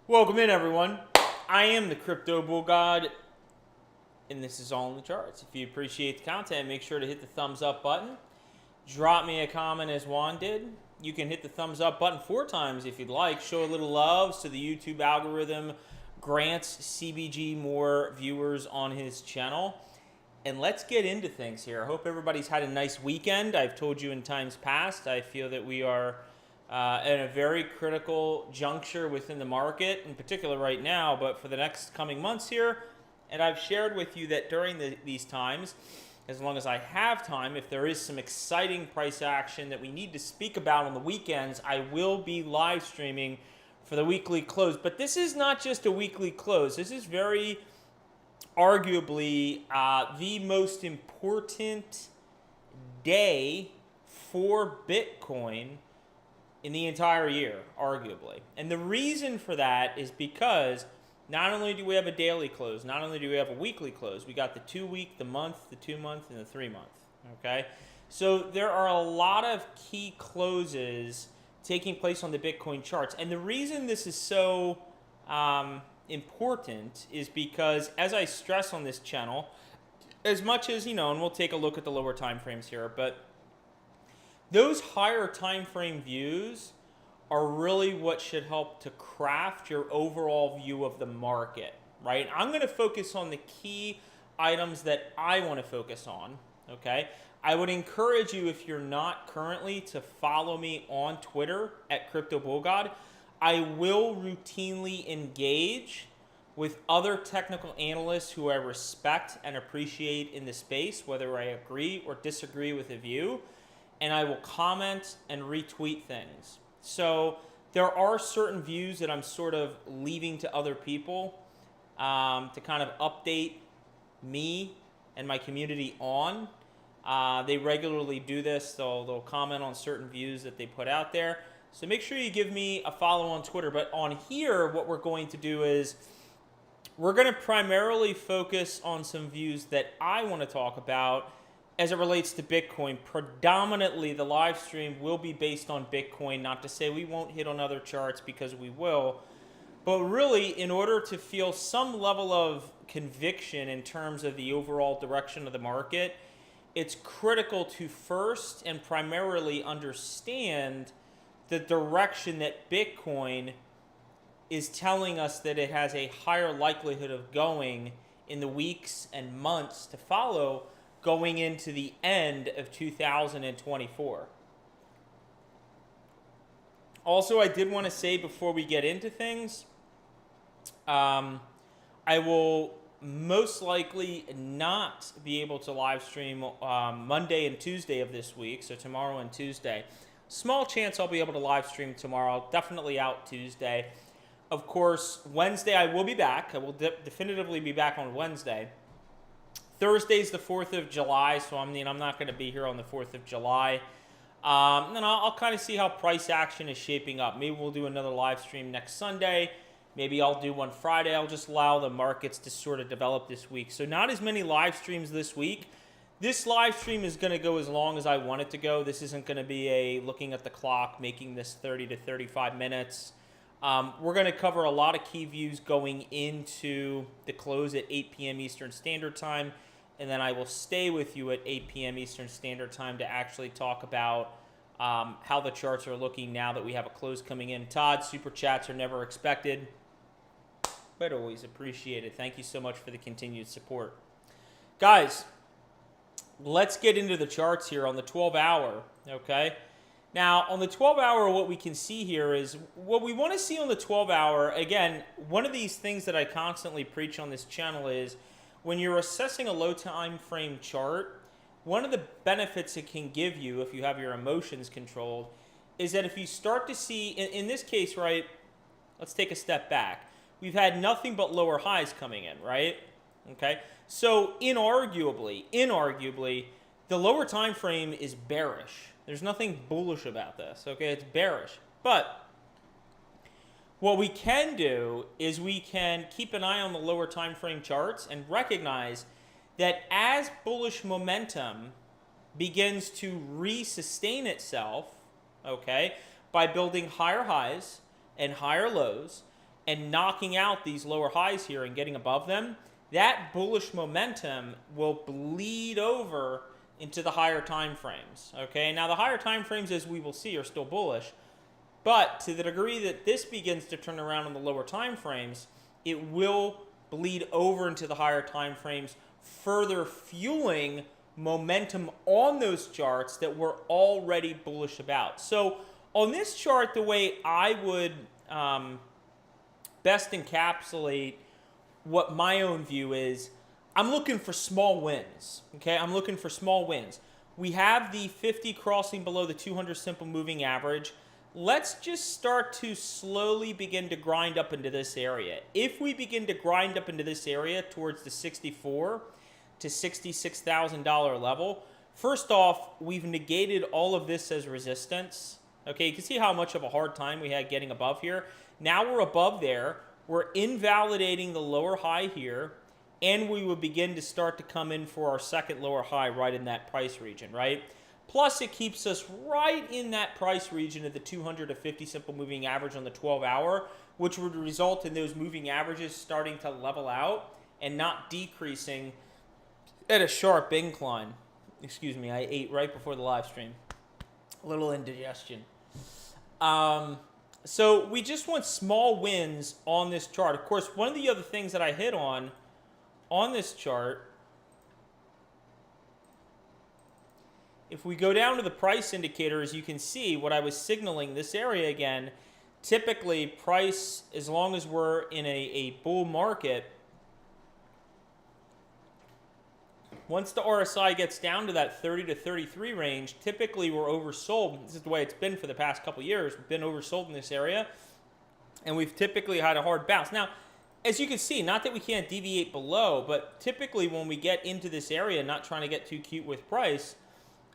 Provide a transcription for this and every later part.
Welcome in, everyone. I am the Crypto Bull God, and this is All in the Charts. If you appreciate the content, make sure to hit the thumbs up button. Drop me a comment as Juan did. You can hit the thumbs up button 4 times if you'd like. Show a little love so the YouTube algorithm grants CBG more viewers on his channel. And let's get into things here. I hope everybody's had a nice weekend. I've told you in times past, I feel that we are at a very critical juncture within the market, in particular right now, but for the next coming months here. And I've shared with you that during these times, as long as I have time, if there is some exciting price action that we need to speak about on the weekends, I will be live streaming for the weekly close. But this is not just a weekly close. This is very arguably the most important day for Bitcoin in the entire year, arguably. And the reason for that is because not only do we have a daily close, not only do we have a weekly close, we got the 2-week, the month, the 2-month, and the 3-month, okay? So there are a lot of key closes taking place on the Bitcoin charts. And the reason this is so important is because, as I stress on this channel, as much as, and we'll take a look at the lower time frames here, but those higher time frame views are really what should help to craft your overall view of the market, right? I'm going to focus on the key items that I want to focus on, okay? I would encourage you, if you're not currently, to follow me on Twitter at CryptoBullGod. I will routinely engage with other technical analysts who I respect and appreciate in the space, whether I agree or disagree with a view, and I will comment and retweet things. So there are certain views that I'm sort of leaving to other people to kind of update me and my community on. They regularly do this. They'll comment on certain views that they put out there. So make sure you give me a follow on Twitter. But on here, what we're going to do is we're going to primarily focus on some views that I want to talk about as it relates to Bitcoin. Predominantly, the live stream will be based on Bitcoin. Not to say we won't hit on other charts, because we will. But really, in order to feel some level of conviction in terms of the overall direction of the market, it's critical to first and primarily understand the direction that Bitcoin is telling us that it has a higher likelihood of going in the weeks and months to follow, going into the end of 2024. Also, I did want to say before we get into things, I will most likely not be able to live stream Monday and Tuesday of this week, so tomorrow and Tuesday. Small chance I'll be able to live stream tomorrow, definitely out Tuesday. Of course, Wednesday I will be back. I will definitively be back on Wednesday. Thursday's the 4th of July, so I'm not going to be here on the 4th of July. And I'll kind of see how price action is shaping up. Maybe we'll do another live stream next Sunday. Maybe I'll do one Friday. I'll just allow the markets to sort of develop this week. So not as many live streams this week. This live stream is going to go as long as I want it to go. This isn't going to be a looking at the clock, making this 30 to 35 minutes. We're going to cover a lot of key views going into the close at 8 p.m. Eastern Standard Time. And then I will stay with you at 8 p.m. Eastern Standard Time to actually talk about how the charts are looking now that we have a close coming in. Todd, super chats are never expected, but always appreciated. Thank you so much for the continued support. Guys, let's get into the charts here on the 12-hour, okay? Now, on the 12-hour, what we can see here is what we want to see on the 12-hour. Again, one of these things that I constantly preach on this channel is when you're assessing a low time frame chart, one of the benefits it can give you if you have your emotions controlled is that if you start to see, in this case, right, let's take a step back. We've had nothing but lower highs coming in, right? Okay, so inarguably, the lower time frame is bearish. There's nothing bullish about this, okay? It's bearish. But what we can do is we can keep an eye on the lower time frame charts and recognize that as bullish momentum begins to re-sustain itself, okay, by building higher highs and higher lows, and knocking out these lower highs here and getting above them, that bullish momentum will bleed over into the higher time frames. Okay, now the higher time frames, as we will see, are still bullish, but to the degree that this begins to turn around in the lower time frames, it will bleed over into the higher time frames, further fueling momentum on those charts that we're already bullish about. So on this chart, the way I would best encapsulate what my own view is, I'm looking for small wins. Okay, I'm looking for small wins. We have the 50 crossing below the 200 simple moving average. Let's just start to slowly begin to grind up into this area. If we begin to grind up into this area towards the $64,000 to $66,000 level, first off, we've negated all of this as resistance. Okay, you can see how much of a hard time we had getting above here. Now we're above there. We're invalidating the lower high here, and we will begin to start to come in for our second lower high right in that price region, right? Plus, it keeps us right in that price region of the 200 to 50 simple moving average on the 12-hour, which would result in those moving averages starting to level out and not decreasing at a sharp incline. Excuse me, I ate right before the live stream. A little indigestion. So we just want small wins on this chart. Of course, one of the other things that I hit on this chart, if we go down to the price indicator, as you can see, what I was signaling, this area again, typically price, as long as we're in a bull market, once the RSI gets down to that 30 to 33 range, typically we're oversold. This is the way it's been for the past couple years. We've been oversold in this area, and we've typically had a hard bounce. Now, as you can see, not that we can't deviate below, but typically when we get into this area, not trying to get too cute with price,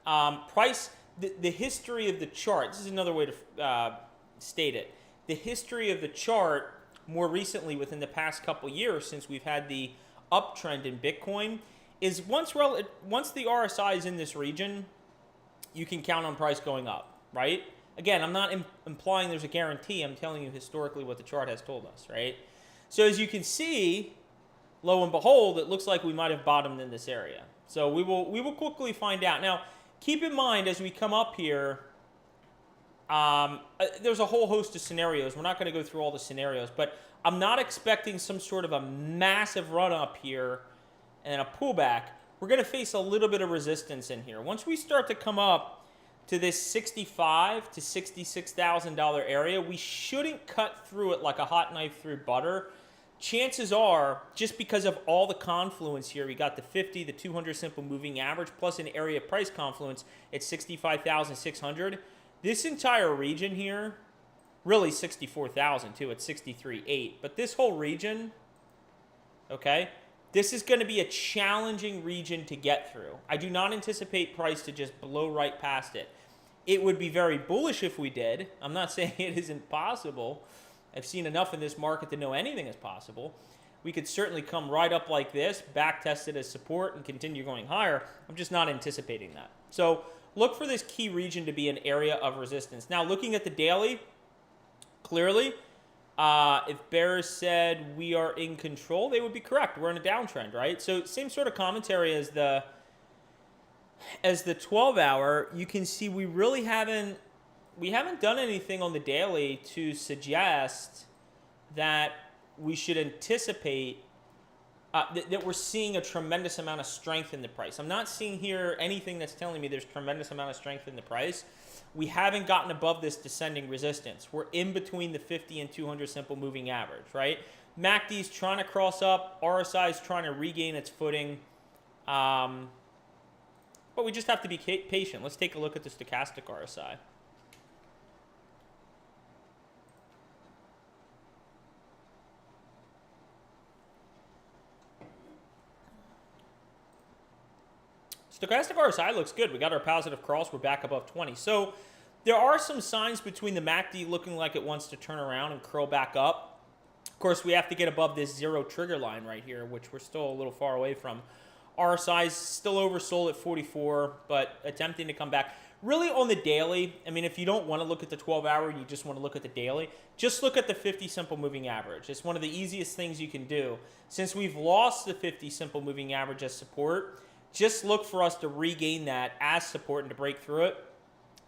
the history of the chart, this is another way to state it. The history of the chart more recently within the past couple years since we've had the uptrend in Bitcoin is once the RSI is in this region, you can count on price going up, right? Again, I'm not implying there's a guarantee. I'm telling you historically what the chart has told us, right? So as you can see, lo and behold, it looks like we might have bottomed in this area. So we will quickly find out. Now, keep in mind as we come up here, there's a whole host of scenarios. We're not going to go through all the scenarios, but I'm not expecting some sort of a massive run up here and a pullback. We're going to face a little bit of resistance in here. Once we start to come up to this $65,000 to $66,000 area, we shouldn't cut through it like a hot knife through butter. Chances are, just because of all the confluence here, we got the 50, the 200 simple moving average, plus an area price confluence at 65,600. This entire region here, really 64,000 too, at 63.8. But this whole region, okay, this is going to be a challenging region to get through. I do not anticipate price to just blow right past it. It would be very bullish if we did. I'm not saying it isn't possible. I've seen enough in this market to know anything is possible. We could certainly come right up like this, back test it as support, and continue going higher. I'm just not anticipating that. So look for this key region to be an area of resistance. Now, looking at the daily, clearly, if bears said we are in control, they would be correct. We're in a downtrend, right? So same sort of commentary as the 12-hour. You can see we really haven't done anything on the daily to suggest that we should anticipate that we're seeing a tremendous amount of strength in the price. I'm not seeing here anything that's telling me there's tremendous amount of strength in the price. We haven't gotten above this descending resistance. We're in between the 50 and 200 simple moving average, right? MACD's trying to cross up. RSI's trying to regain its footing. But we just have to be patient. Let's take a look at the stochastic RSI. Stochastic RSI looks good. We got our positive cross. We're back above 20. So there are some signs between the MACD looking like it wants to turn around and curl back up. Of course, we have to get above this zero trigger line right here, which we're still a little far away from. RSI is still oversold at 44, but attempting to come back. Really on the daily, I mean, if you don't want to look at the 12-hour, you just want to look at the daily, just look at the 50 simple moving average. It's one of the easiest things you can do. Since we've lost the 50 simple moving average as support, just look for us to regain that as support and to break through it.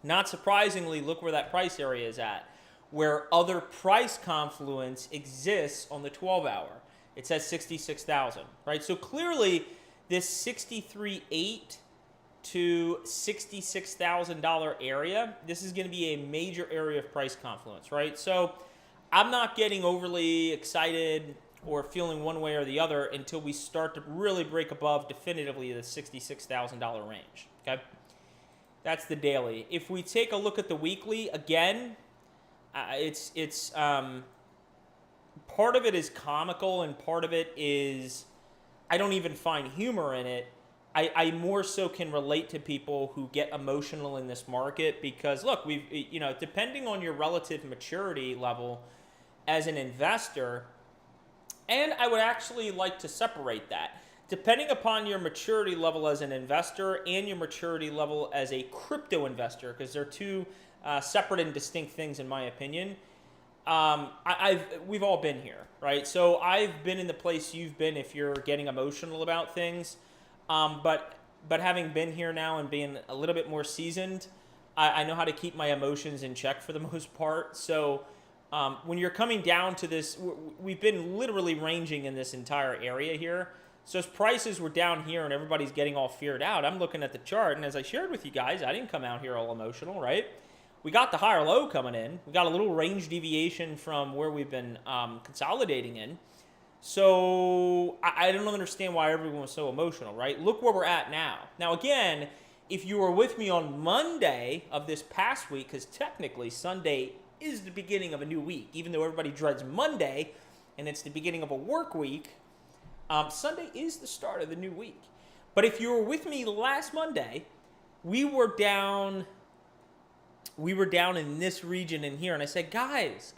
Not surprisingly, look where that price area is at, where other price confluence exists on the 12-hour. It says 66,000, right? So clearly, this 63.8 to $66,000 area, this is going to be a major area of price confluence, right? So I'm not getting overly excited or feeling one way or the other until we start to really break above definitively the $66,000 range, okay? That's the daily. If we take a look at the weekly, again, it's part of it is comical and part of it is I don't even find humor in it. I more so can relate to people who get emotional in this market because, look, depending on your relative maturity level as an investor, and I would actually like to separate that. Depending upon your maturity level as an investor and your maturity level as a crypto investor, because they're two separate and distinct things in my opinion, we've all been here, right? So I've been in the place you've been if you're getting emotional about things. But having been here now and being a little bit more seasoned, I know how to keep my emotions in check for the most part. So when you're coming down to this, we've been literally ranging in this entire area here. So as prices were down here and everybody's getting all feared out, I'm looking at the chart, and as I shared with you guys, I didn't come out here all emotional, right? We got the higher low coming in. We got a little range deviation from where we've been consolidating in. So I don't understand why everyone was so emotional, right? Look where we're at now. Now, again, if you were with me on Monday of this past week, because technically Sunday is the beginning of a new week, even though everybody dreads Monday and it's the beginning of a work week, Sunday is the start of the new week. But if you were with me last Monday, we were down in this region in here, and I said, guys,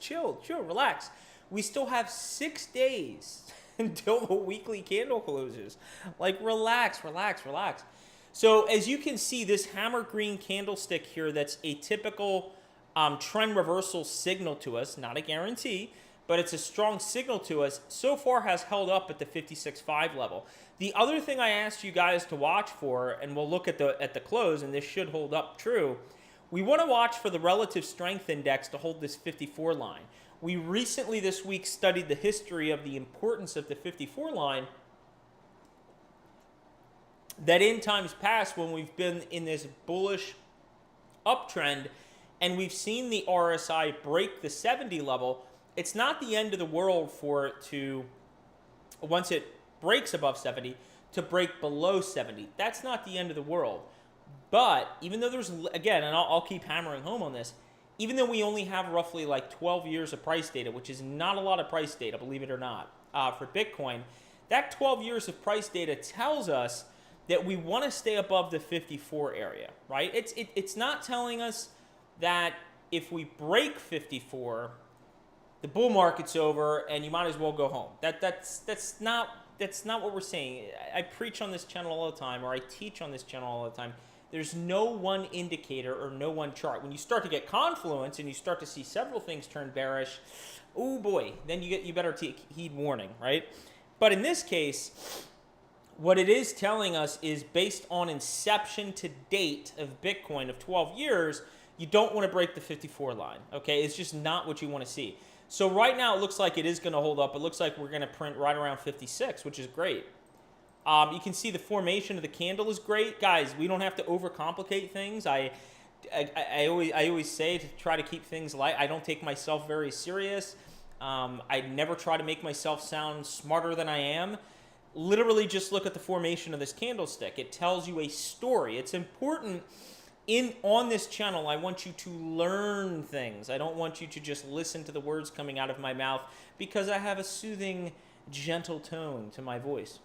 chill, relax. We still have 6 days until the weekly candle closes. Like, relax. So as you can see, this hammer green candlestick here, that's a typical trend reversal signal to us, not a guarantee, but it's a strong signal to us, so far has held up at the 56.5 level. The other thing I asked you guys to watch for, and we'll look at the close, and this should hold up true, we want to watch for the relative strength index to hold this 54 line. We recently this week studied the history of the importance of the 54 line, that in times past when we've been in this bullish uptrend and we've seen the RSI break the 70 level, it's not the end of the world for it to, once it breaks above 70, to break below 70. That's not the end of the world. But even though there's, again, and I'll keep hammering home on this, even though we only have roughly like 12 years of price data, which is not a lot of price data, believe it or not, for Bitcoin, that 12 years of price data tells us that we want to stay above the 54 area, right? It's not telling us that if we break 54, the bull market's over and you might as well go home. That's not what we're saying. I preach on this channel all the time, or I teach on this channel all the time. There's no one indicator or no one chart. When you start to get confluence and you start to see several things turn bearish, oh boy, then you better heed warning, right? But in this case, what it is telling us is based on inception to date of Bitcoin of 12 years, you don't want to break the 54 line, okay? It's just not what you want to see. So right now it looks like it is going to hold up. It looks like we're going to print right around 56, which is great. You can see the formation of the candle is great. Guys, we don't have to overcomplicate things. I always say to try to keep things light. I don't take myself very serious. I never try to make myself sound smarter than I am. Literally just look at the formation of this candlestick. It tells you a story. It's important on this channel. I want you to learn things. I don't want you to just listen to the words coming out of my mouth because I have a soothing, gentle tone to my voice.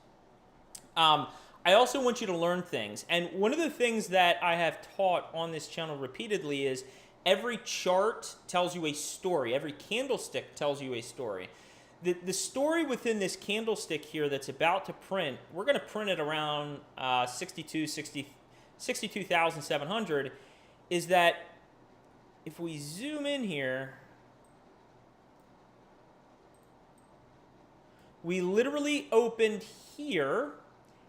I also want you to learn things. And one of the things that I have taught on this channel repeatedly is every chart tells you a story. Every candlestick tells you a story. The story within this candlestick here that's about to print, we're going to print it around 62, 60, 62,700, is that if we zoom in here, we literally opened here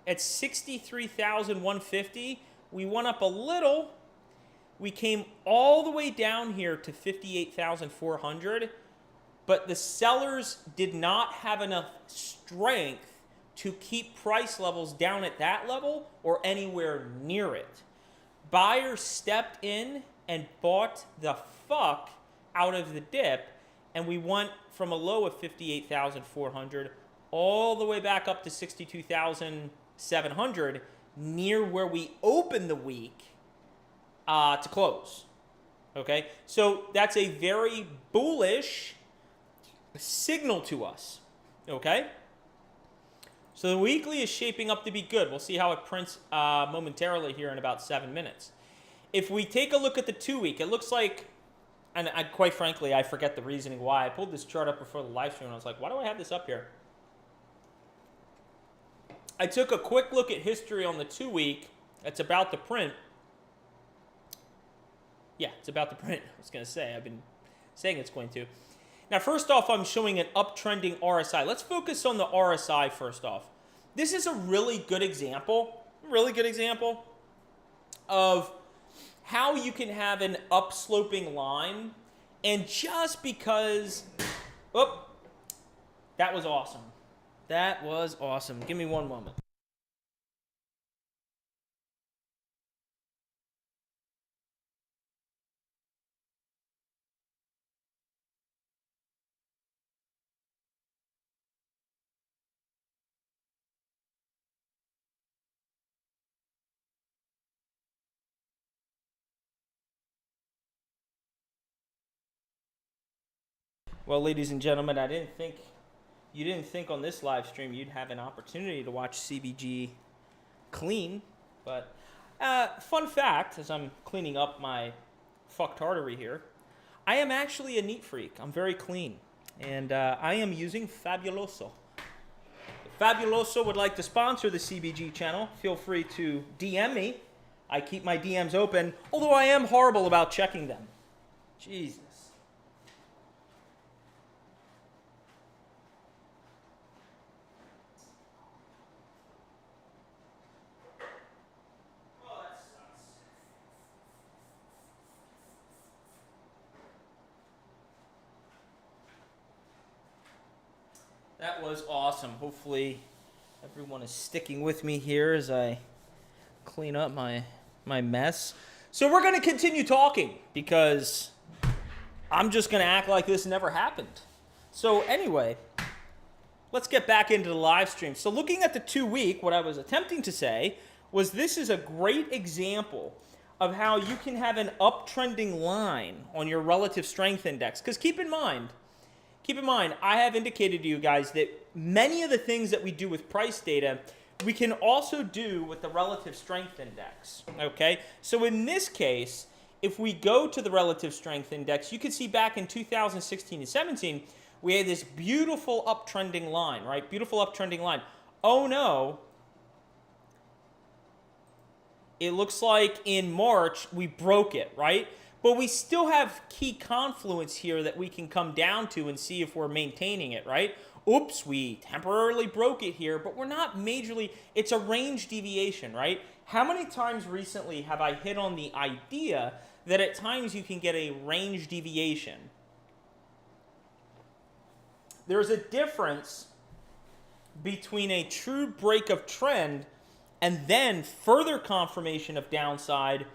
at 63,150. We went up a little. We came all the way down here to 58,400, but the sellers did not have enough strength to keep price levels down at that level or anywhere near it. Buyers stepped in and bought the fuck out of the dip, and we went from a low of 58,400 all the way back up to 62,700, near where we opened the week to close. Okay, so that's a very bullish signal to us. Okay, so the weekly is shaping up to be good. We'll see how it prints momentarily here in about 7 minutes. If we take a look at the 2 week, it looks like, and quite frankly, I forget the reasoning why. I pulled this chart up before the live stream, and I was like, why do I have this up here? I took a quick look at history on the 2 week. It's about to print. Yeah, it's about to print. I was going to say, I've been saying it's going to. Now, first off, I'm showing an uptrending RSI. Let's focus on the RSI first off. This is a really good example of how you can have an upsloping line, and just because, oh, that was awesome. That was awesome. Give me one moment. Well, ladies and gentlemen, you didn't think on this live stream you'd have an opportunity to watch CBG clean, but fun fact, as I'm cleaning up my fucked artery here, I am actually a neat freak. I'm very clean, and I am using Fabuloso. If Fabuloso would like to sponsor the CBG channel, feel free to DM me. I keep my DMs open, although I am horrible about checking them. Jesus. That was awesome. Hopefully everyone is sticking with me here as I clean up my mess. So we're going to continue talking because I'm just going to act like this never happened. So anyway, let's get back into the live stream. So looking at the 2 week, what I was attempting to say was this is a great example of how you can have an uptrending line on your relative strength index. Because keep in mind, I have indicated to you guys that many of the things that we do with price data, we can also do with the relative strength index, okay? So in this case, if we go to the relative strength index, you can see back in 2016 and 17, we had this beautiful uptrending line, right? Beautiful uptrending line. Oh no, it looks like in March we broke it, right? But we still have key confluence here that we can come down to and see if we're maintaining it, right? Oops, we temporarily broke it here, but we're not majorly, it's a range deviation, right? How many times recently have I hit on the idea that at times you can get a range deviation? There's a difference between a true break of trend and then further confirmation of downside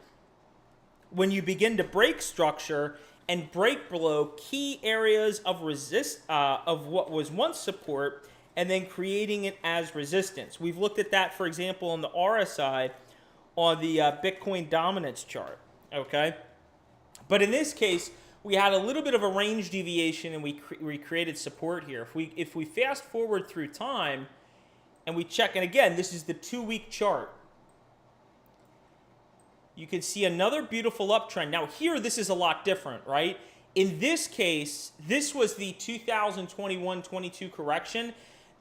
when you begin to break structure and break below key areas of of what was once support and then creating it as resistance. We've looked at that, for example, on the RSI on the Bitcoin dominance chart, okay? But in this case, we had a little bit of a range deviation and we created support here. If we fast forward through time and we check, and again, this is the 2 week chart, you can see another beautiful uptrend. Now here, this is a lot different, right? In this case, this was the 2021-22 correction.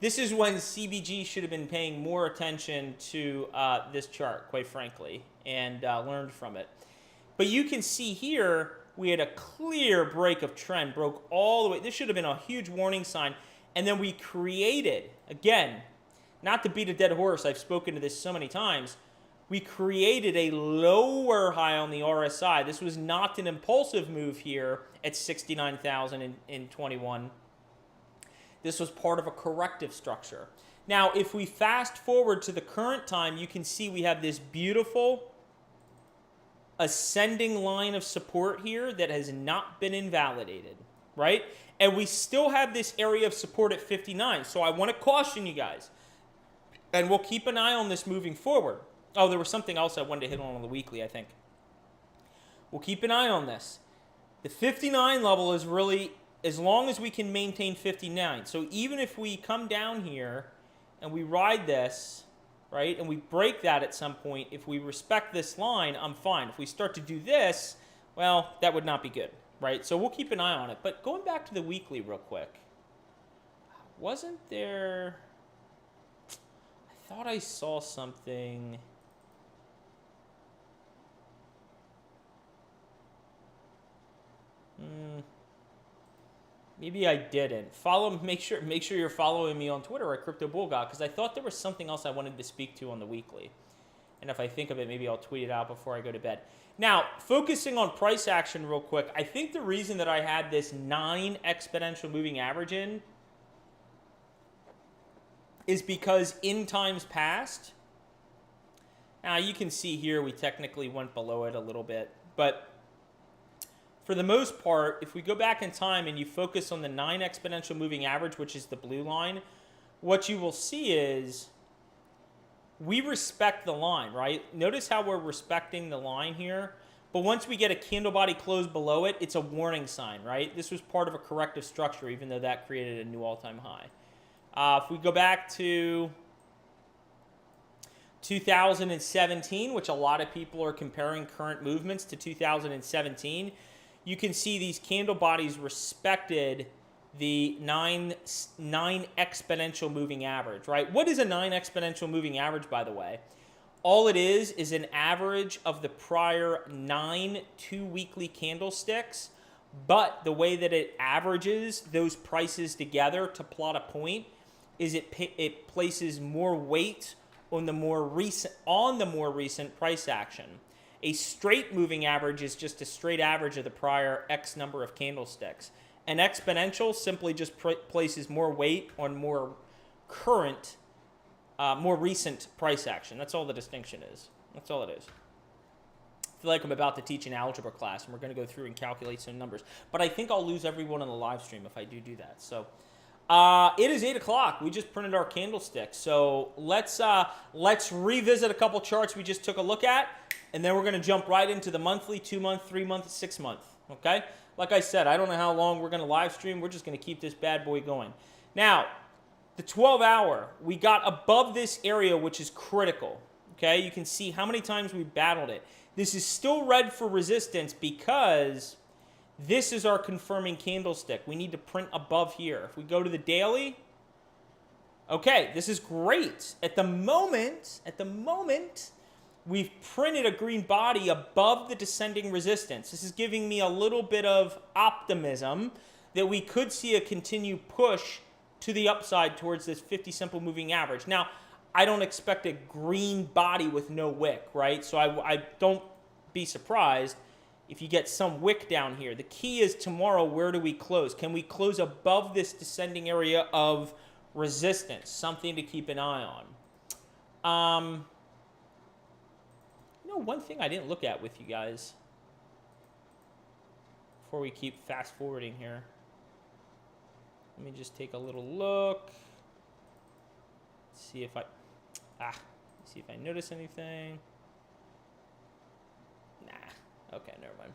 This is when CBG should have been paying more attention to this chart, quite frankly, and learned from it. But you can see here, we had a clear break of trend, broke all the way. This should have been a huge warning sign. And then we created, again, not to beat a dead horse, I've spoken to this so many times, we created a lower high on the RSI. This was not an impulsive move here at 69,000 in 21. This was part of a corrective structure. Now, if we fast forward to the current time, you can see we have this beautiful ascending line of support here that has not been invalidated, right? And we still have this area of support at 59. So I want to caution you guys. And we'll keep an eye on this moving forward. Oh, there was something else I wanted to hit on the weekly, I think. We'll keep an eye on this. The 59 level is really, as long as we can maintain 59. So even if we come down here and we ride this, right, and we break that at some point, if we respect this line, I'm fine. If we start to do this, well, that would not be good, right? So we'll keep an eye on it. But going back to the weekly real quick, wasn't there, I thought I saw something. Maybe I didn't. Make sure you're following me on Twitter at CryptoBullGod, because I thought there was something else I wanted to speak to on the weekly. And if I think of it, maybe I'll tweet it out before I go to bed. Now, focusing on price action real quick, I think the reason that I had this 9 exponential moving average in is because in times past, now you can see here we technically went below it a little bit, but for the most part, if we go back in time and you focus on the 9 exponential moving average, which is the blue line, what you will see is we respect the line, right? Notice how we're respecting the line here. But once we get a candle body close below it, it's a warning sign, right? This was part of a corrective structure, even though that created a new all-time high. If we go back to 2017, which a lot of people are comparing current movements to 2017, you can see these candle bodies respected the 9 exponential moving average, right? What is a 9 exponential moving average, by the way? All it is an average of the prior 9 2-weekly candlesticks, but the way that it averages those prices together to plot a point is it places more weight on the more recent price action. A straight moving average is just a straight average of the prior X number of candlesticks. An exponential simply just places more weight on more current, more recent price action. That's all the distinction is. That's all it is. I feel like I'm about to teach an algebra class, and we're going to go through and calculate some numbers. But I think I'll lose everyone on the live stream if I do that. So it is 8 o'clock. We just printed our candlestick. So let's revisit a couple charts we just took a look at. And then we're going to jump right into the monthly, 2-month, 3-month, 6-month, okay? Like I said, I don't know how long we're going to live stream. We're just going to keep this bad boy going. Now, the 12-hour, we got above this area, which is critical, okay? You can see how many times we battled it. This is still red for resistance because this is our confirming candlestick. We need to print above here. If we go to the daily, okay, this is great. At the moment, we've printed a green body above the descending resistance. This is giving me a little bit of optimism that we could see a continued push to the upside towards this 50 simple moving average. Now, I don't expect a green body with no wick, right? So I don't be surprised if you get some wick down here. The key is tomorrow, where do we close? Can we close above this descending area of resistance? Something to keep an eye on. One thing I didn't look at with you guys before we keep fast forwarding here. Let me just take a little look. See if I notice anything. Nah. Okay, never mind.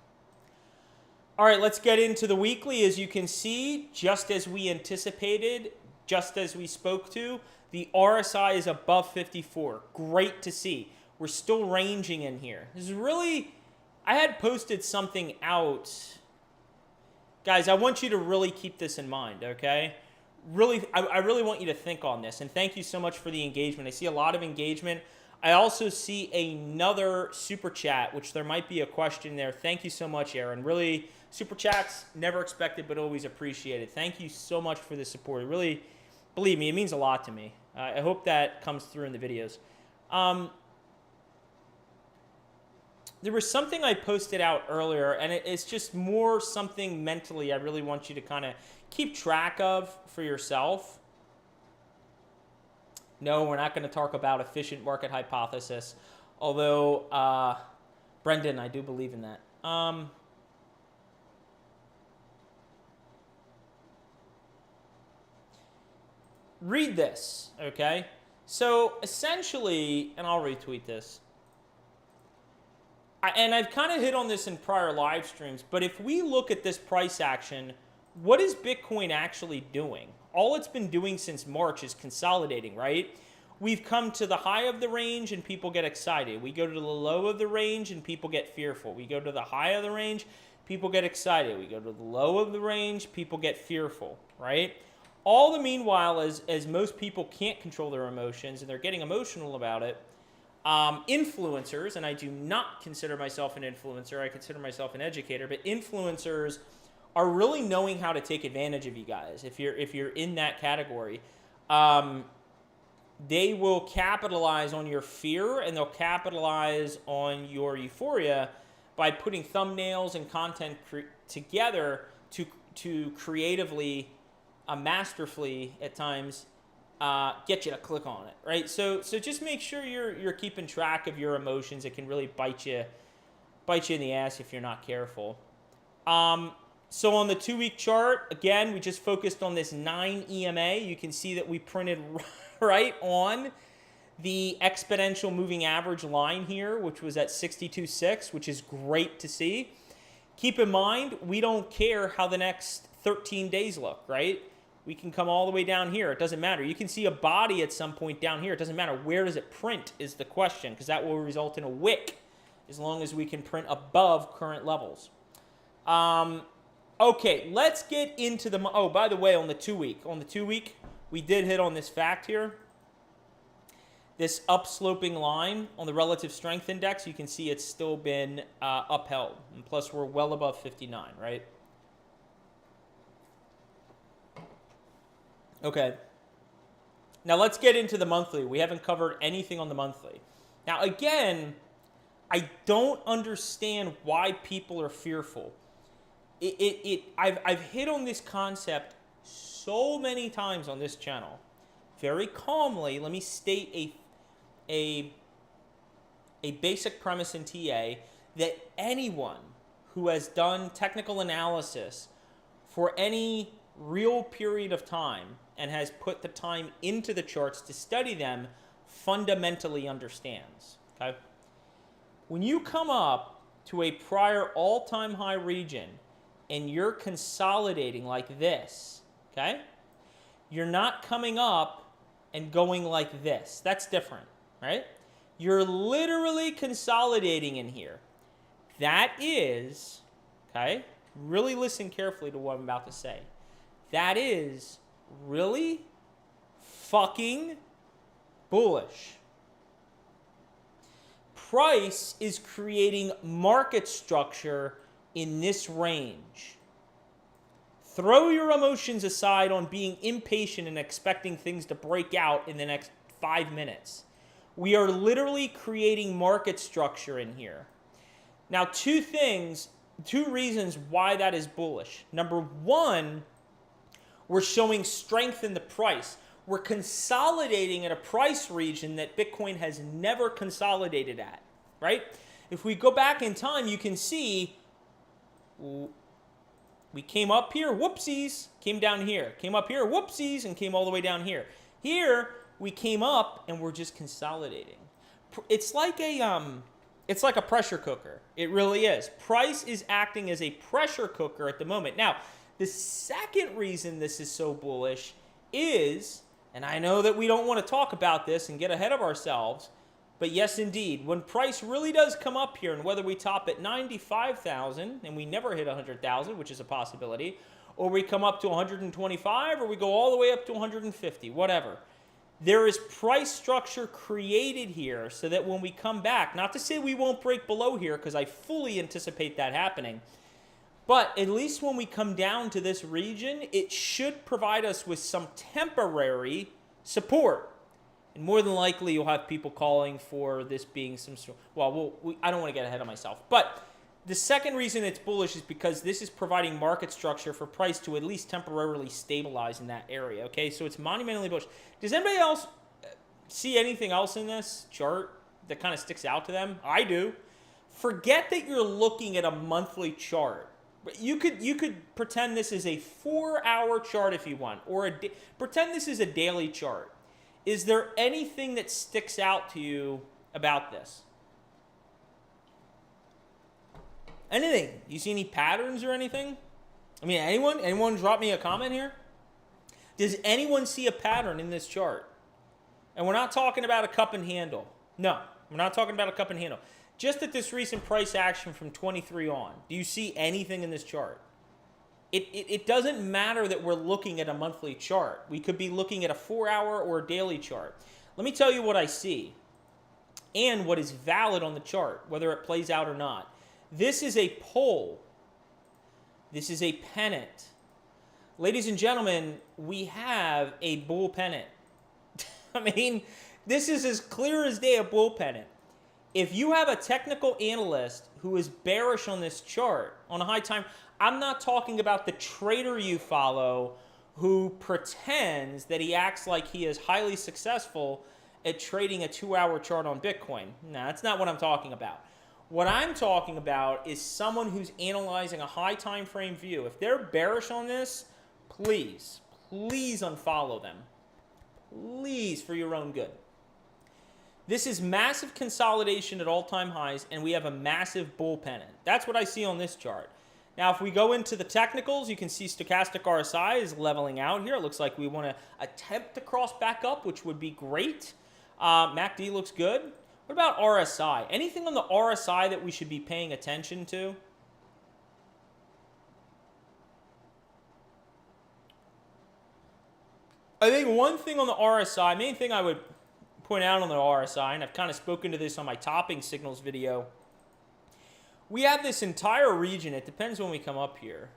All right, let's get into the weekly. As you can see, just as we anticipated, just as we spoke to, the RSI is above 54. Great to see. We're still ranging in here. This is really, I had posted something out. Guys, I want you to really keep this in mind, okay? really, I really want you to think on this. And thank you so much for the engagement. I see a lot of engagement. I also see another super chat, which there might be a question there. Thank you so much, Aaron. Really, super chats, never expected, but always appreciated. Thank you so much for the support. It really, believe me, it means a lot to me. I hope that comes through in the videos. There was something I posted out earlier, and it's just more something mentally I really want you to kind of keep track of for yourself. No, we're not going to talk about efficient market hypothesis, although, Brendan, I do believe in that. Read this, okay? So essentially, and I'll retweet this, and I've kind of hit on this in prior live streams, but if we look at this price action, what is Bitcoin actually doing? All it's been doing since March is consolidating, right? We've come to the high of the range and people get excited. We go to the low of the range and people get fearful. We go to the high of the range, people get excited. We go to the low of the range, people get fearful, right? All the meanwhile, as most people can't control their emotions and they're getting emotional about it, influencers, and I do not consider myself an influencer, I consider myself an educator, but influencers are really knowing how to take advantage of you guys. If you're in that category, they will capitalize on your fear and they'll capitalize on your euphoria by putting thumbnails and content together to creatively, masterfully at times, get you to click on it, right? So just make sure you're keeping track of your emotions. It can really bite you in the ass if you're not careful. So on the 2-week chart, again, we just focused on this 9 EMA. You can see that we printed right on the exponential moving average line here, which was at 62.6, which is great to see. Keep in mind, we don't care how the next 13 days look, right? We can come all the way down here. It doesn't matter. You can see a body at some point down here. It doesn't matter. Where does it print is the question, because that will result in a wick as long as we can print above current levels. Okay, let's get into the... Oh, by the way, on the 2-week, we did hit on this fact here. This upsloping line on the relative strength index, you can see it's still been upheld. And plus, we're well above 59, right? Okay. Now, let's get into the monthly. We haven't covered anything on the monthly. Now, again, I don't understand why people are fearful. I've hit on this concept so many times on this channel. Very calmly, let me state a basic premise in TA that anyone who has done technical analysis for any real period of time and has put the time into the charts to study them fundamentally understands, okay? When you come up to a prior all-time high region and you're consolidating like this, okay? You're not coming up and going like this. That's different, right? You're literally consolidating in here. That is, okay? Really listen carefully to what I'm about to say. That is really fucking bullish. Price is creating market structure in this range. Throw your emotions aside on being impatient and expecting things to break out in the next 5 minutes. We are literally creating market structure in here. Now, two reasons why that is bullish. Number one, we're showing strength in the price. We're consolidating at a price region that Bitcoin has never consolidated at, right? If we go back in time, you can see we came up here, whoopsies, came down here. Came up here, whoopsies, and came all the way down here. Here, we came up and we're just consolidating. It's like a pressure cooker. It really is. Price is acting as a pressure cooker at the moment. Now, the second reason this is so bullish is, and I know that we don't want to talk about this and get ahead of ourselves, but yes, indeed, when price really does come up here, and whether we top at 95,000 and we never hit 100,000, which is a possibility, or we come up to 125, or we go all the way up to 150, whatever. There is price structure created here so that when we come back, not to say we won't break below here, because I fully anticipate that happening, but at least when we come down to this region, it should provide us with some temporary support. And more than likely, you'll have people calling for this being some sort. Well, I don't want to get ahead of myself. But the second reason it's bullish is because this is providing market structure for price to at least temporarily stabilize in that area. Okay, so it's monumentally bullish. Does anybody else see anything else in this chart that kind of sticks out to them? I do. Forget that you're looking at a monthly chart. You could pretend this is a 4-hour chart if you want, or pretend this is a daily chart. Is there anything that sticks out to you about this? Anything? You see any patterns or anything? I mean, anyone drop me a comment here? Does anyone see a pattern in this chart? And we're not talking about a cup and handle. No, we're not talking about a cup and handle. Just at this recent price action from 23 on, do you see anything in this chart? It doesn't matter that we're looking at a monthly chart. We could be looking at a 4-hour or a daily chart. Let me tell you what I see and what is valid on the chart, whether it plays out or not. This is a pole. This is a pennant. Ladies and gentlemen, we have a bull pennant. I mean, this is as clear as day a bull pennant. If you have a technical analyst who is bearish on this chart, on a high time, I'm not talking about the trader you follow who pretends that he acts like he is highly successful at trading a 2-hour chart on Bitcoin. No, that's not what I'm talking about. What I'm talking about is someone who's analyzing a high time frame view. If they're bearish on this, please unfollow them. Please, for your own good. This is massive consolidation at all-time highs, and we have a massive bull pennant. That's what I see on this chart. Now, if we go into the technicals, you can see stochastic RSI is leveling out here. It looks like we want to attempt to cross back up, which would be great. MACD looks good. What about RSI? Anything on the RSI that we should be paying attention to? I think one thing on the RSI, main thing I would point out on the RSI, and I've kind of spoken to this on my topping signals video, we have this entire region. It depends when we come up here.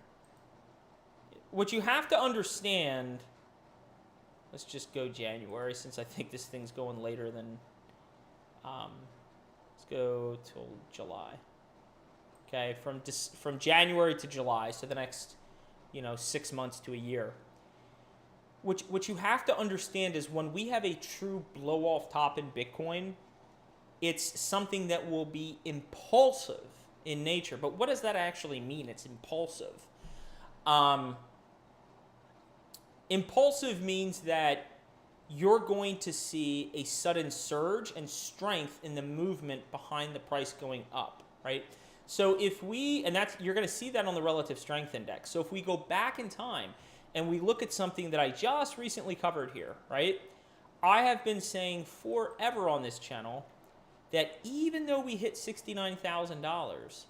What you have to understand, let's just go January, since I think this thing's going later than, let's go till July. Okay, from January to July, so the next, 6 months to a year. What you have to understand is when we have a true blow-off top in Bitcoin, it's something that will be impulsive in nature. But what does that actually mean? It's impulsive. Impulsive means that you're going to see a sudden surge and strength in the movement behind the price going up, right? So if we, and that's, you're going to see that on the relative strength index. So if we go back in time and we look at something that I just recently covered here, right? I have been saying forever on this channel that even though we hit $69,000,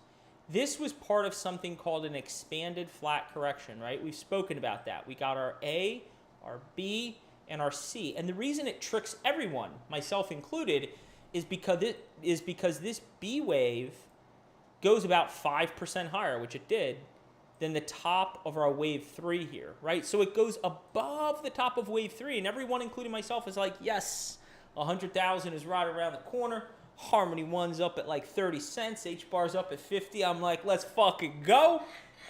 this was part of something called an expanded flat correction, right? We've spoken about that. We got our A, our B, and our C. And the reason it tricks everyone, myself included, is because this B wave goes about 5% higher, which it did, than the top of our wave 3 here, right? So it goes above the top of wave 3, and everyone, including myself, is like, yes, 100,000 is right around the corner. Harmony 1's up at like 30 cents. H-bar's up at 50. I'm like, let's fucking go.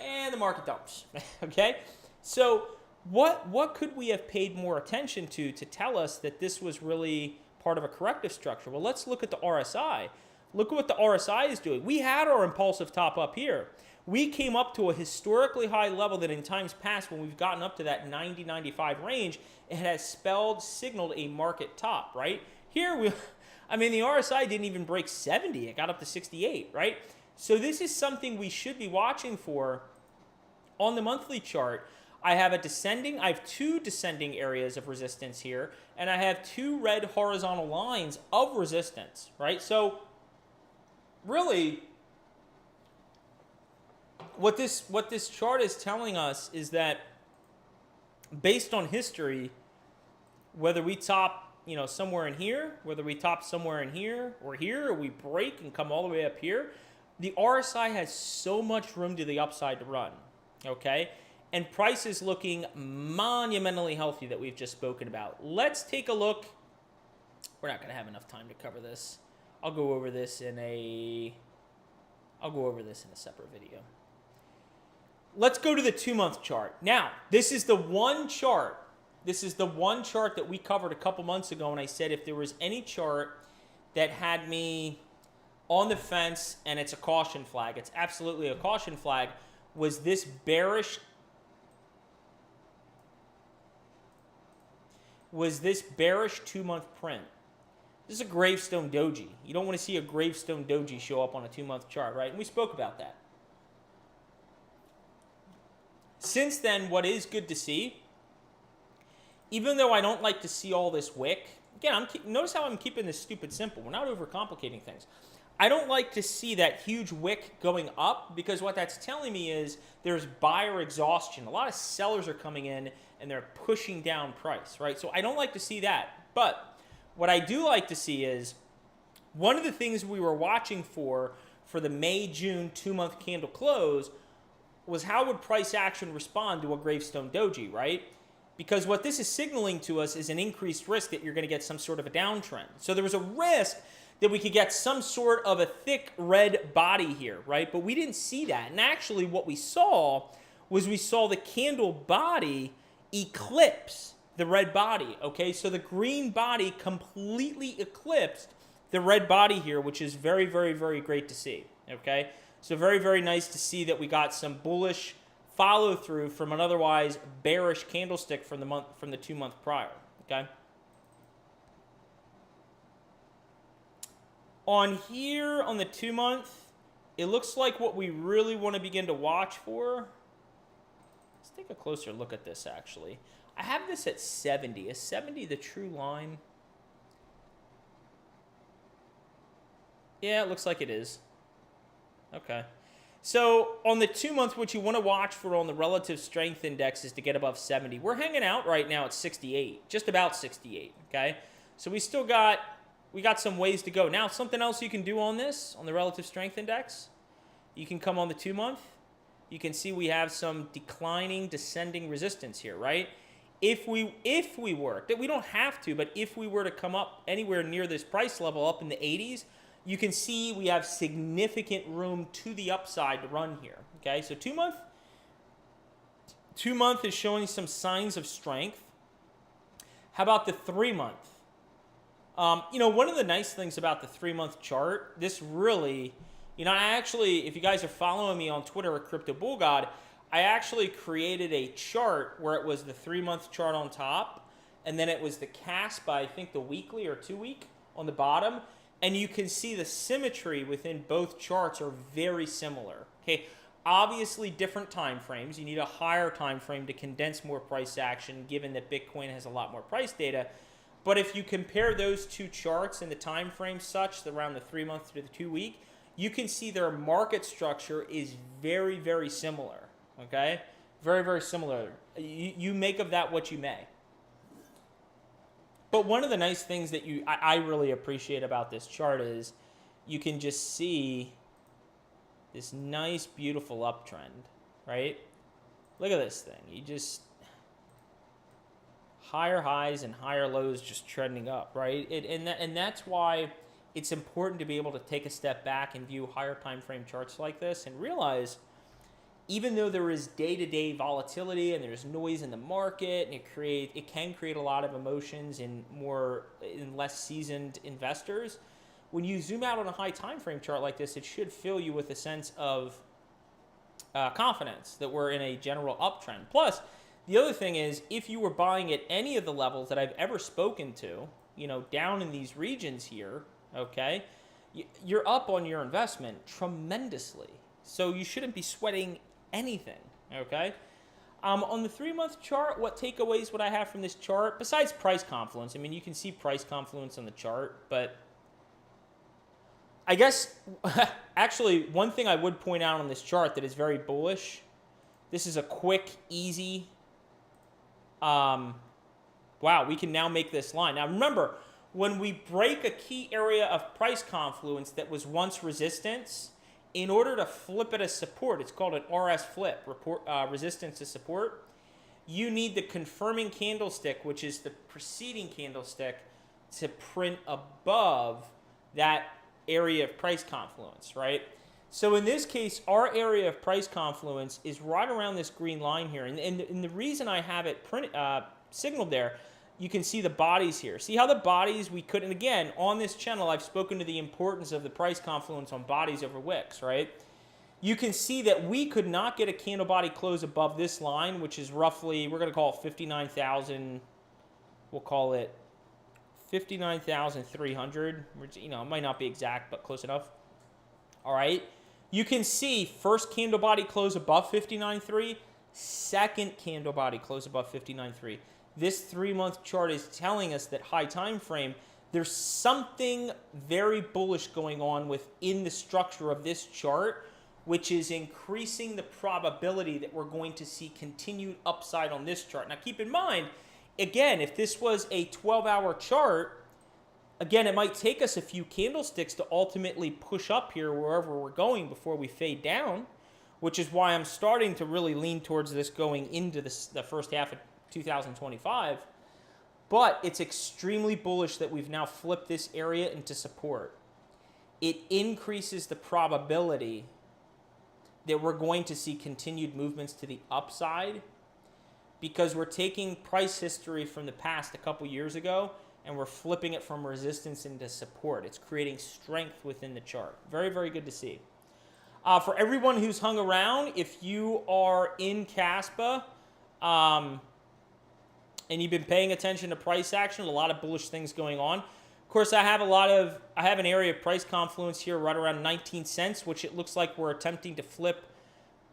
And the market dumps, okay? So what could we have paid more attention to tell us that this was really part of a corrective structure? Well, let's look at the RSI. Look at what the RSI is doing. We had our impulsive top up here. We came up to a historically high level that in times past, when we've gotten up to that 90, 95 range, it has signaled a market top, right? Here, the RSI didn't even break 70. It got up to 68, right? So this is something we should be watching for on the monthly chart. I have two descending areas of resistance here, and I have two red horizontal lines of resistance, right? So really, what this chart is telling us is that based on history, whether we top, somewhere in here, whether we top somewhere in here, or we break and come all the way up here, the RSI has so much room to the upside to run, okay? And price is looking monumentally healthy that we've just spoken about. Let's take a look. We're not going to have enough time to cover this. I'll go over this in a separate video. Let's go to the 2-month chart. Now, this is the one chart that we covered a couple months ago, and I said if there was any chart that had me on the fence and it's a caution flag, it's absolutely a caution flag, was this bearish 2-month print. This is a gravestone doji. You don't want to see a gravestone doji show up on a 2-month chart, right? And we spoke about that. Since then, what is good to see, even though I don't like to see all this wick, again, notice how I'm keeping this stupid simple. We're not overcomplicating things. I don't like to see that huge wick going up because what that's telling me is there's buyer exhaustion. A lot of sellers are coming in and they're pushing down price, right? So I don't like to see that. But what I do like to see is one of the things we were watching for the May-June 2-month candle close was how would price action respond to a gravestone doji, right? Because what this is signaling to us is an increased risk that you're going to get some sort of a downtrend. So there was a risk that we could get some sort of a thick red body here, right? But we didn't see that. And actually what we saw was we saw the candle body eclipse the red body, okay? So the green body completely eclipsed the red body here, which is very, very, very great to see, okay? So very, very nice to see that we got some bullish follow through from an otherwise bearish candlestick from the 2-month prior, okay? On here, on the 2-month, it looks like what we really want to begin to watch for. Let's take a closer look at this, actually. I have this at 70. Is 70 the true line? Yeah, it looks like it is. Okay. So on the 2-month, what you want to watch for on the relative strength index is to get above 70. We're hanging out right now at 68, just about 68, okay? So we got some ways to go. Now, something else you can do on this, on the relative strength index, you can come on the 2-month. You can see we have some declining, descending resistance here, right? If we were, we don't have to, but if we were to come up anywhere near this price level up in the 80s, you can see we have significant room to the upside to run here, okay? So 2-month is showing some signs of strength. How about the 3-month? One of the nice things about the 3-month chart, this really, I actually, if you guys are following me on Twitter at Crypto Bull God, I actually created a chart where it was the 3-month chart on top, and then it was the CAS by, I think, the weekly or 2-week on the bottom. And you can see the symmetry within both charts are very similar. Okay, obviously different time frames. You need a higher time frame to condense more price action, given that Bitcoin has a lot more price data. But if you compare those two charts and the time frame such, around the 3-month to the 2-week, you can see their market structure is very, very similar. Okay, very, very similar. You make of that what you may. But one of the nice things that I really appreciate about this chart is you can just see this nice, beautiful uptrend, right? Look at this thing. You just higher highs and higher lows just trending up, right? And that's why it's important to be able to take a step back and view higher time frame charts like this and realize even though there is day-to-day volatility and there's noise in the market, and it can create a lot of emotions in less seasoned investors, when you zoom out on a high time frame chart like this, it should fill you with a sense of confidence that we're in a general uptrend. Plus, the other thing is, if you were buying at any of the levels that I've ever spoken to, down in these regions here, okay, you're up on your investment tremendously. So you shouldn't be sweating anything, okay? On the 3-month chart, what takeaways would I have from this chart? Besides price confluence, I mean, you can see price confluence on the chart, but I guess, actually, one thing I would point out on this chart that is very bullish, this is a quick, easy, wow, we can now make this line. Now, remember, when we break a key area of price confluence that was once resistance, in order to flip it as support, it's called an RS flip, resistance to support, you need the confirming candlestick, which is the preceding candlestick, to print above that area of price confluence, right? So in this case, our area of price confluence is right around this green line here. And the reason I have it signaled there, you can see the bodies here. See how the bodies, we couldn't, again, on this channel, I've spoken to the importance of the price confluence on bodies over wicks, right? You can see that we could not get a candle body close above this line, which is roughly, we're going to call it 59,000, we'll call it 59,300, which, you know, it might not be exact, but close enough. All right. You can see first candle body close above 59.3, second candle body close above 59.3. This 3-month chart is telling us that high time frame, there's something very bullish going on within the structure of this chart, which is increasing the probability that we're going to see continued upside on this chart. Now, keep in mind, again, if this was a 12-hour chart, again, it might take us a few candlesticks to ultimately push up here wherever we're going before we fade down, which is why I'm starting to really lean towards this going into the first half of 2025. But it's extremely bullish that we've now flipped this area into support. It increases the probability that we're going to see continued movements to the upside, because we're taking price history from the past a couple years ago and we're flipping it from resistance into support. It's creating strength within the chart. Very, very good to see. For everyone who's hung around, if you are in CASPA and you've been paying attention to price action, a lot of bullish things going on. Of course, I have an area of price confluence here right around 19 cents, which it looks like we're attempting to flip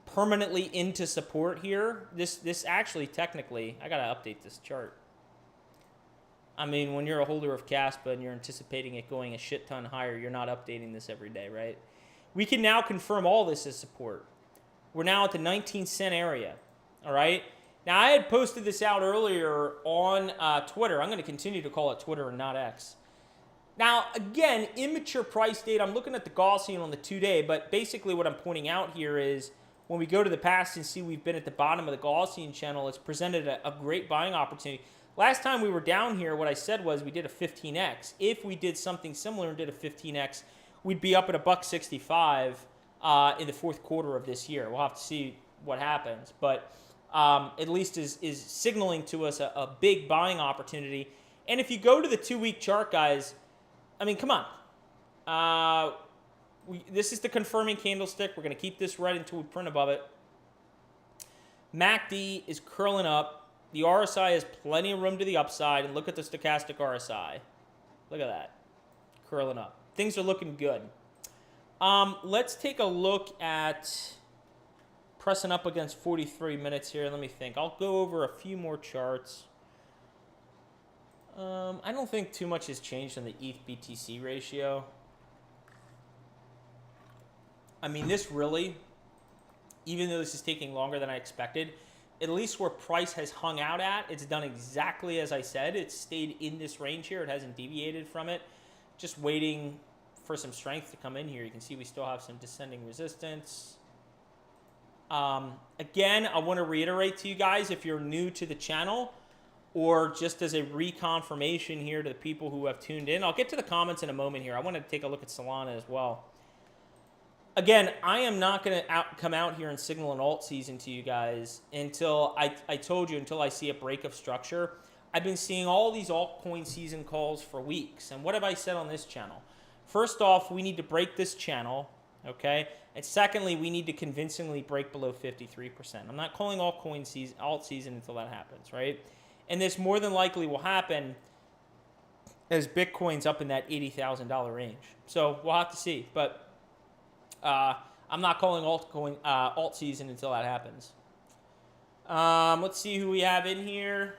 permanently into support here. This actually, technically, I got to update this chart. I mean, when you're a holder of CASPA and you're anticipating it going a shit ton higher, you're not updating this every day, right? We can now confirm all this as support. We're now at the 19-cent area, all right? Now, I had posted this out earlier on Twitter. I'm going to continue to call it Twitter and not X. Now, again, immature price data. I'm looking at the Gaussian on the 2-day, but basically what I'm pointing out here is when we go to the past and see we've been at the bottom of the Gaussian channel, it's presented a great buying opportunity. Last time we were down here, what I said was we did a 15x. If we did something similar and did a 15x, we'd be up at $1.65 in the fourth quarter of this year. We'll have to see what happens, but at least is signaling to us a big buying opportunity. And if you go to the 2-week chart, guys, I mean, come on. This is the confirming candlestick. We're going to keep this red until we print above it. MACD is curling up. The RSI has plenty of room to the upside. And look at the stochastic RSI. Look at that. Curling up. Things are looking good. Let's take a look at pressing up against 43 minutes here. Let me think. I'll go over a few more charts. I don't think too much has changed on the ETH-BTC ratio. I mean, this really, even though this is taking longer than I expected, at least where price has hung out at, it's done exactly as I said. It's stayed in this range here. It hasn't deviated from it. Just waiting for some strength to come in here. You can see we still have some descending resistance. Again, I want to reiterate to you guys, if you're new to the channel, or just as a reconfirmation here to the people who have tuned in. I'll get to the comments in a moment here. I want to take a look at Solana as well. Again, I am not going to come out here and signal an alt season to you guys until I told you, until I see a break of structure. I've been seeing all these altcoin season calls for weeks. And what have I said on this channel? First off, we need to break this channel, okay? And secondly, we need to convincingly break below 53%. I'm not calling alt season until that happens, right? And this more than likely will happen as Bitcoin's up in that $80,000 range. So we'll have to see. But I'm not calling alt season until that happens. Let's see who we have in here.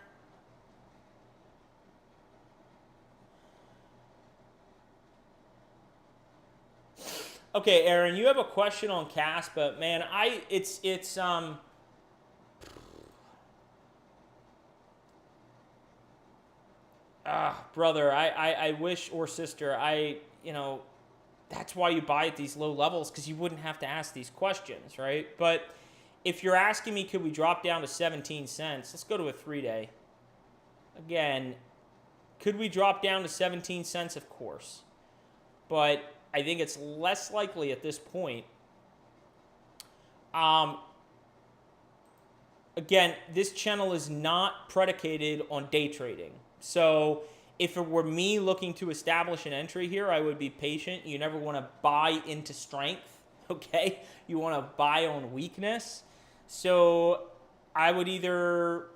Okay, Aaron, you have a question on CAS, but man, brother, I wish, or sister, that's why you buy at these low levels, because you wouldn't have to ask these questions, right? But if you're asking me, could we drop down to 17 cents? Let's go to a 3-day. Again, could we drop down to 17 cents? Of course. But I think it's less likely at this point. Again, this channel is not predicated on day trading. So if it were me looking to establish an entry here, I would be patient. You never want to buy into strength, okay? You want to buy on weakness. So I would either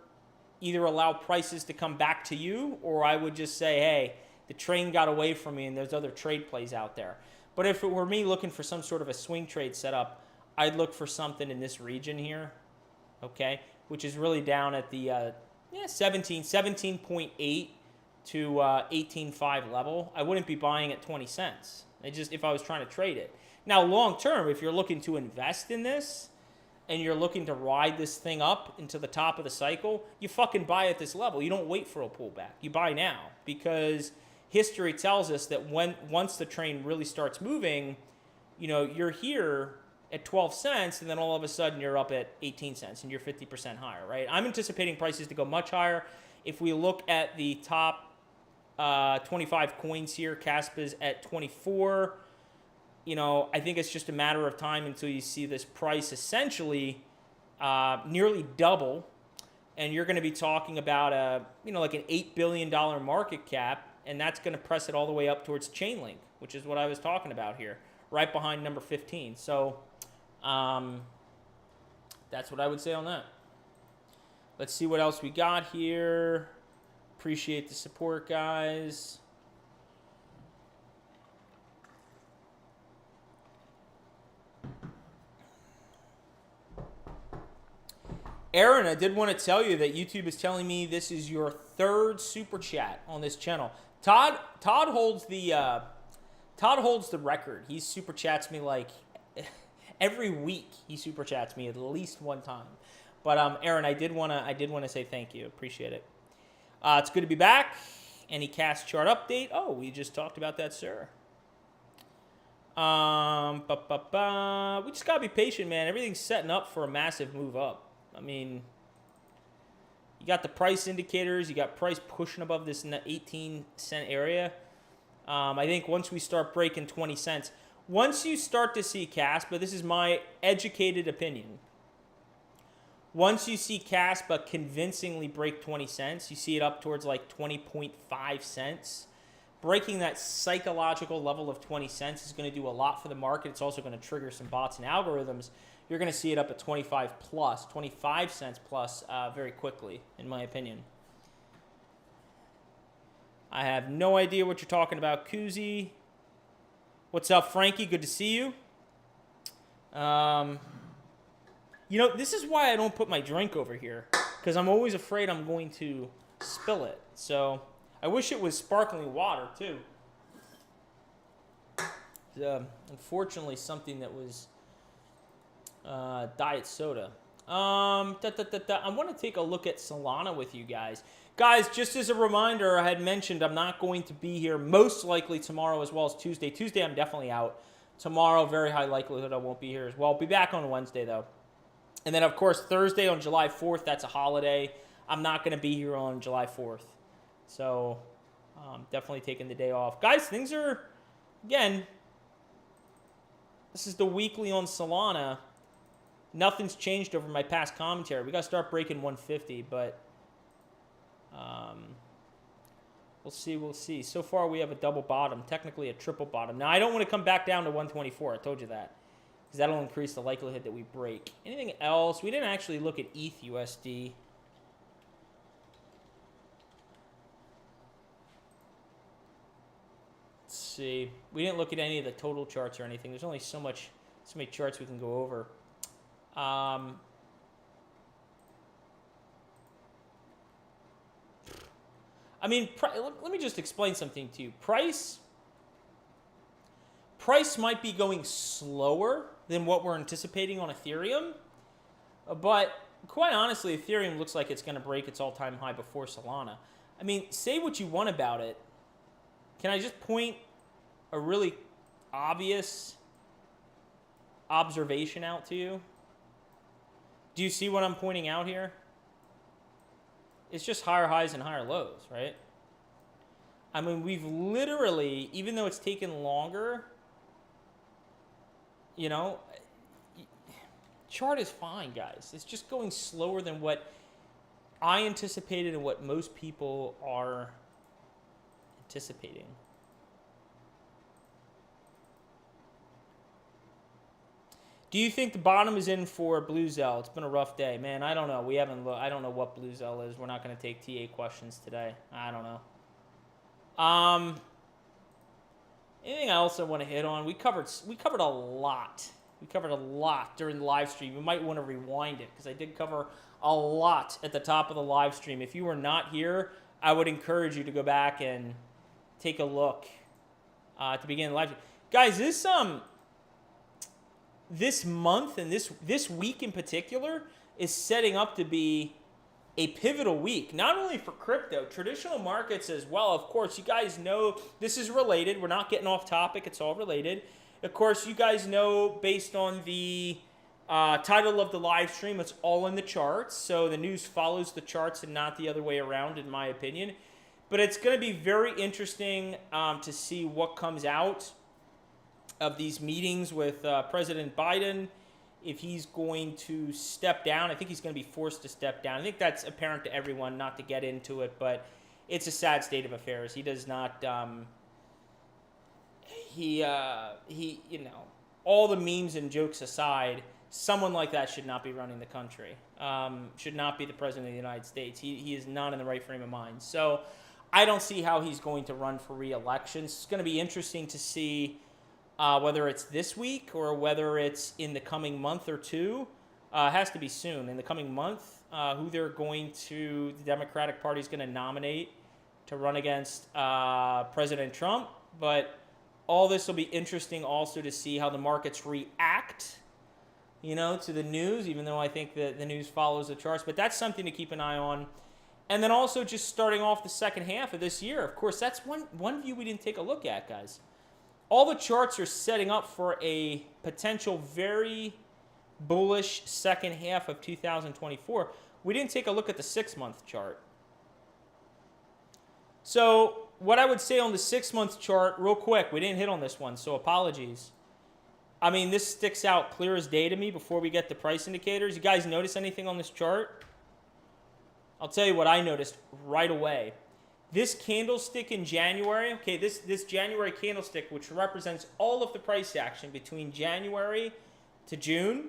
allow prices to come back to you, or I would just say, hey, the train got away from me and there's other trade plays out there. But if it were me looking for some sort of a swing trade setup, I'd look for something in this region here, okay, which is really down at the 17.8 to 18.5 level. I wouldn't be buying at 20 cents. If I was trying to trade it. Now, long term, if you're looking to invest in this and you're looking to ride this thing up into the top of the cycle, you fucking buy at this level. You don't wait for a pullback. You buy now, because history tells us that once the train really starts moving, you're here at 12 cents, and then all of a sudden you're up at 18 cents and you're 50% higher, right? I'm anticipating prices to go much higher. If we look at the top 25 coins here, Caspa's at 24. I think it's just a matter of time until you see this price essentially nearly double, and you're going to be talking about like an $8 billion market cap, and that's going to press it all the way up towards Chainlink, which is what I was talking about here, right behind number 15. So that's what I would say on that. Let's see what else we got here. Appreciate the support, guys. Aaron, I did want to tell you that YouTube is telling me this is your third super chat on this channel. Todd holds the record. He super chats me like every week. He super chats me at least one time. But Aaron, I did want to say thank you. Appreciate it. It's good to be back. Any CAS chart update? Oh, we just talked about that, sir. We just gotta be patient, man. Everything's setting up for a massive move up. I mean, you got the price indicators. You got price pushing above this 18-cent area. I think once we start breaking 20 cents, once you start to see CAS, but this is my educated opinion, once you see CAS but convincingly break 20 cents, you see it up towards like 20.5 cents. Breaking that psychological level of 20 cents is going to do a lot for the market. It's also going to trigger some bots and algorithms. You're going to see it up at 25 cents plus very quickly, in my opinion. I have no idea what you're talking about, Koozie. What's up, Frankie? Good to see you. This is why I don't put my drink over here, because I'm always afraid I'm going to spill it. So I wish it was sparkling water, too. Unfortunately, something that was diet soda. I want to take a look at Solana with you guys. Guys, just as a reminder, I had mentioned I'm not going to be here most likely tomorrow as well as Tuesday. Tuesday, I'm definitely out. Tomorrow, very high likelihood I won't be here as well. I'll be back on Wednesday, though. And then, of course, Thursday on July 4th, that's a holiday. I'm not going to be here on July 4th. So, definitely taking the day off. Guys, things are, again, this is the weekly on Solana. Nothing's changed over my past commentary. We got to start breaking 150, but we'll see. So far, we have a double bottom, technically a triple bottom. Now, I don't want to come back down to 124. I told you that, because that'll increase the likelihood that we break. Anything else? We didn't actually look at ETH USD. Let's see. We didn't look at any of the total charts or anything. There's only so many charts we can go over. let me just explain something to you. Price price might be going slower than what we're anticipating on Ethereum, but quite honestly, Ethereum looks like it's going to break its all-time high before Solana. I mean, say what you want about it. Can I just point a really obvious observation out to you? Do you see what I'm pointing out here? It's just higher highs and higher lows, right? I mean, we've literally, even though it's taken longer, you know, chart is fine, guys. It's just going slower than what I anticipated and what most people are anticipating. Do you think the bottom is in for Blue Zell? It's been a rough day, man. I don't know. We haven't looked. I don't know what Blue Zell is. We're not going to take TA questions today. I don't know. Anything else I want to hit on? We covered a lot. We covered a lot during the live stream. You might want to rewind it because I did cover a lot at the top of the live stream. If you were not here, I would encourage you to go back and take a look at the beginning of the live stream. Guys, this month and this week in particular is setting up to be a pivotal week, not only for crypto, traditional markets as well. Of course, you guys know this is related. We're not getting off topic. It's all related. Of course, you guys know based on the title of the live stream, it's all in the charts. So the news follows the charts and not the other way around, in my opinion. But it's going to be very interesting to see what comes out of these meetings with President Biden, if he's going to step down. I think he's going to be forced to step down. I think that's apparent to everyone, not to get into it, but it's a sad state of affairs. He does not, you know, all the memes and jokes aside, someone like that should not be running the country, should not be the president of the United States. He is not in the right frame of mind. So I don't see how he's going to run for re-election. It's going to be interesting to see whether it's this week or whether it's in the coming month or two. It has to be soon. In the coming month, who they're going to, the Democratic Party is going to nominate to run against President Trump. But all this will be interesting also to see how the markets react, you know, to the news, even though I think that the news follows the charts. But that's something to keep an eye on. And then also just starting off the second half of this year. Of course, that's one view we didn't take a look at, guys. All the charts are setting up for a potential very bullish second half of 2024. We didn't take a look at the 6-month chart. So what I would say on the 6-month chart, real quick, we didn't hit on this one, so apologies. I mean, this sticks out clear as day to me before we get the price indicators. You guys notice anything on this chart? I'll tell you what I noticed right away. This candlestick in January, okay, this January candlestick, which represents all of the price action between January to June,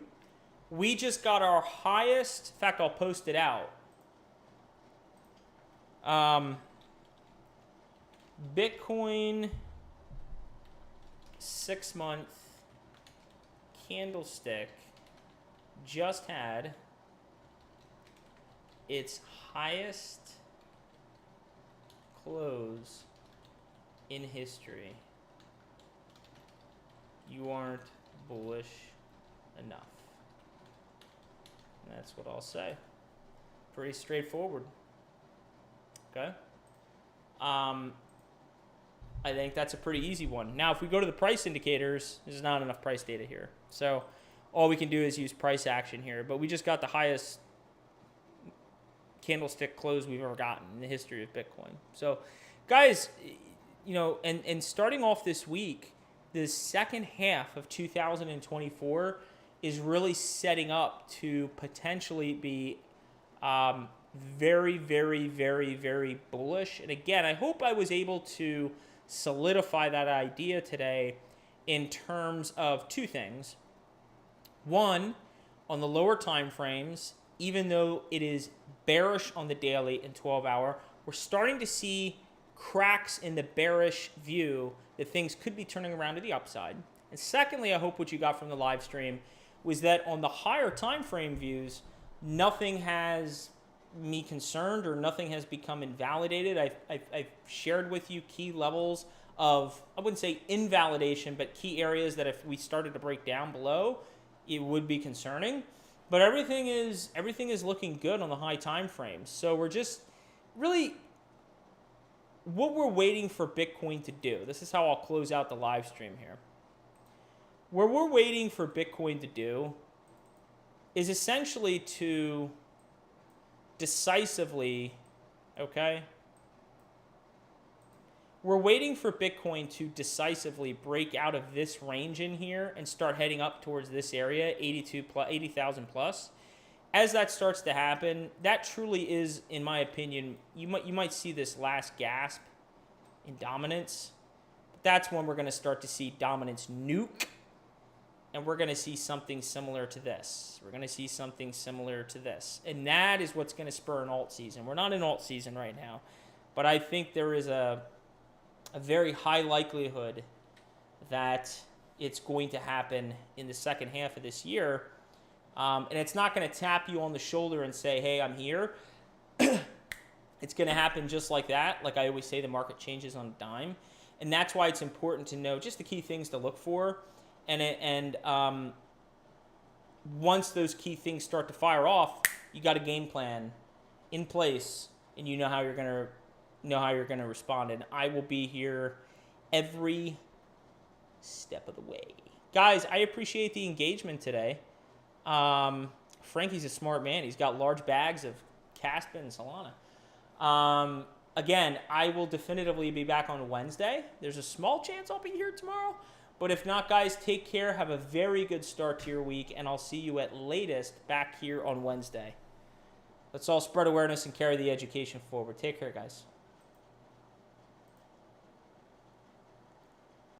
we just got our highest, in fact, I'll post it out. Bitcoin 6-month candlestick just had its highest close in history. You aren't bullish enough. And that's what I'll say. Pretty straightforward. Okay? I think that's a pretty easy one. Now, if we go to the price indicators, there's not enough price data here. So all we can do is use price action here. But we just got the highest candlestick close we've ever gotten in the history of Bitcoin. So, guys, you know, and starting off this week, the second half of 2024 is really setting up to potentially be very, very, very, very bullish. And again, I hope I was able to solidify that idea today in terms of two things. One, on the lower time frames, even though it is bearish on the daily and 12-hour, we're starting to see cracks in the bearish view that things could be turning around to the upside. And secondly, I hope what you got from the live stream was that on the higher time frame views, nothing has me concerned or nothing has become invalidated. I've shared with you key levels of, I wouldn't say invalidation, but key areas that if we started to break down below, it would be concerning. But everything is looking good on the high time frames. So we're just really what we're waiting for Bitcoin to do. This is how I'll close out the live stream here. Where we're waiting for Bitcoin to do is essentially to decisively, okay? We're waiting for Bitcoin to decisively break out of this range in here and start heading up towards this area, 80,000 plus. As that starts to happen, that truly is, in my opinion, you might see this last gasp in dominance. But that's when we're going to start to see dominance nuke, and we're going to see something similar to this. We're going to see something similar to this, and that is what's going to spur an alt season. We're not in alt season right now, but I think there is a very high likelihood that it's going to happen in the second half of this year. And it's not going to tap you on the shoulder and say, hey, I'm here. It's going to happen just like that. Like I always say, the market changes on a dime. And that's why it's important to know just the key things to look for. And once those key things start to fire off, you got a game plan in place, and you know how you're going to respond. And I will be here every step of the way. Guys, I appreciate the engagement today. Frankie's a smart man. He's got large bags of Caspa and Solana. Again, I will definitively be back on Wednesday. There's a small chance I'll be here tomorrow. But if not, guys, take care. Have a very good start to your week. And I'll see you at latest back here on Wednesday. Let's all spread awareness and carry the education forward. Take care, guys.